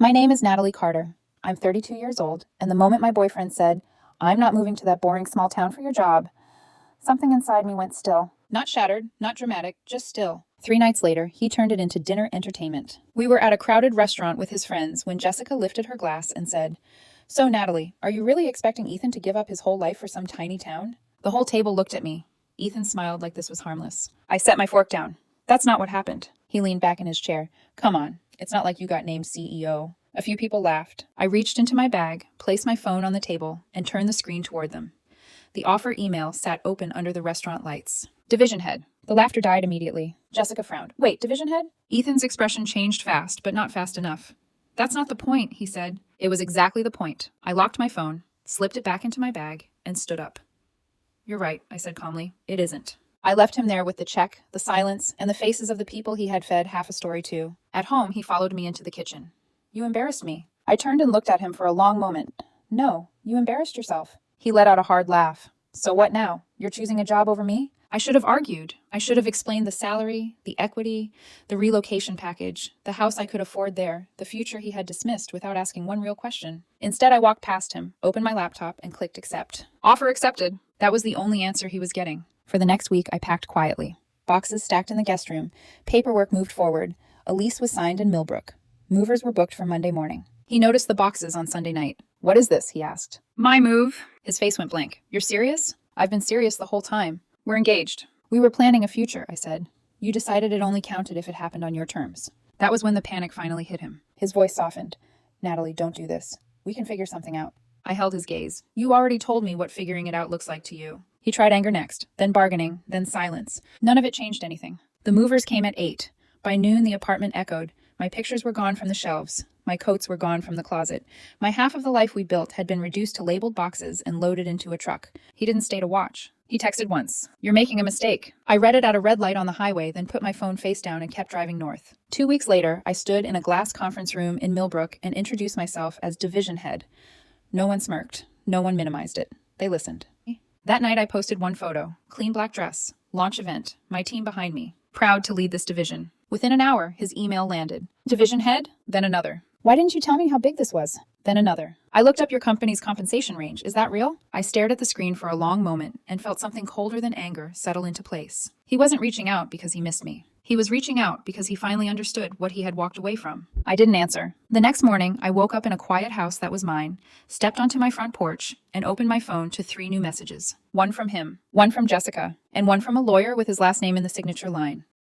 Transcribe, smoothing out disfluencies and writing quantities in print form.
My name is Natalie Carter. I'm 32 years old, and the moment my boyfriend said, "I'm not moving to that boring small town for your job," something inside me went still. Not shattered, not dramatic, just still. 3 nights later, he turned it into dinner entertainment. We were at a crowded restaurant with his friends when Jessica lifted her glass and said, "So, Natalie, are you really expecting Ethan to give up his whole life for some tiny town?" The whole table looked at me. Ethan smiled like this was harmless. I set my fork down. "That's not what happened." He leaned back in his chair. "Come on, it's not like you got named CEO." A few people laughed. I reached into my bag, placed my phone on the table, and turned the screen toward them. The offer email sat open under the restaurant lights. Division head. The laughter died immediately. Jessica frowned. "Wait, division head?" Ethan's expression changed fast, but not fast enough. "That's not the point," he said. It was exactly the point. I locked my phone, slipped it back into my bag, and stood up. "You're right," I said calmly. "It isn't." I left him there with the check, the silence, and the faces of the people he had fed half a story to. At home, he followed me into the kitchen. "You embarrassed me." I turned and looked at him for a long moment. "No, you embarrassed yourself." He let out a hard laugh. "So what now? You're choosing a job over me?" I should have argued. I should have explained the salary, the equity, the relocation package, the house I could afford there, the future he had dismissed without asking one real question. Instead, I walked past him, opened my laptop, and clicked accept. Offer accepted. That was the only answer he was getting. For the next week, I packed quietly. Boxes stacked in the guest room. Paperwork moved forward. A lease was signed in Millbrook. Movers were booked for Monday morning. He noticed the boxes on Sunday night. "What is this?" he asked. "My move." His face went blank. "You're serious?" "I've been serious the whole time." "We're engaged." "We were planning a future," I said. "You decided it only counted if it happened on your terms." That was when the panic finally hit him. His voice softened. "Natalie, don't do this. We can figure something out." I held his gaze. "You already told me what figuring it out looks like to you." He tried anger next, then bargaining, then silence. None of it changed anything. The movers came at 8. By noon, the apartment echoed. My pictures were gone from the shelves. My coats were gone from the closet. My half of the life we built had been reduced to labeled boxes and loaded into a truck. He didn't stay to watch. He texted once. "You're making a mistake." I read it at a red light on the highway, then put my phone face down and kept driving north. 2 weeks later, I stood in a glass conference room in Millbrook and introduced myself as division head. No one smirked. No one minimized it. They listened. That night, I posted one photo. Clean black dress. Launch event. My team behind me. Proud to lead this division. Within an hour, his email landed. "Division head?" Then another. "Why didn't you tell me how big this was?" Then another. "I looked up your company's compensation range. Is that real?" I stared at the screen for a long moment and felt something colder than anger settle into place. He wasn't reaching out because he missed me. He was reaching out because he finally understood what he had walked away from. I didn't answer. The next morning, I woke up in a quiet house that was mine, stepped onto my front porch, and opened my phone to 3 new messages. One from him, one from Jessica, and one from a lawyer with his last name in the signature line.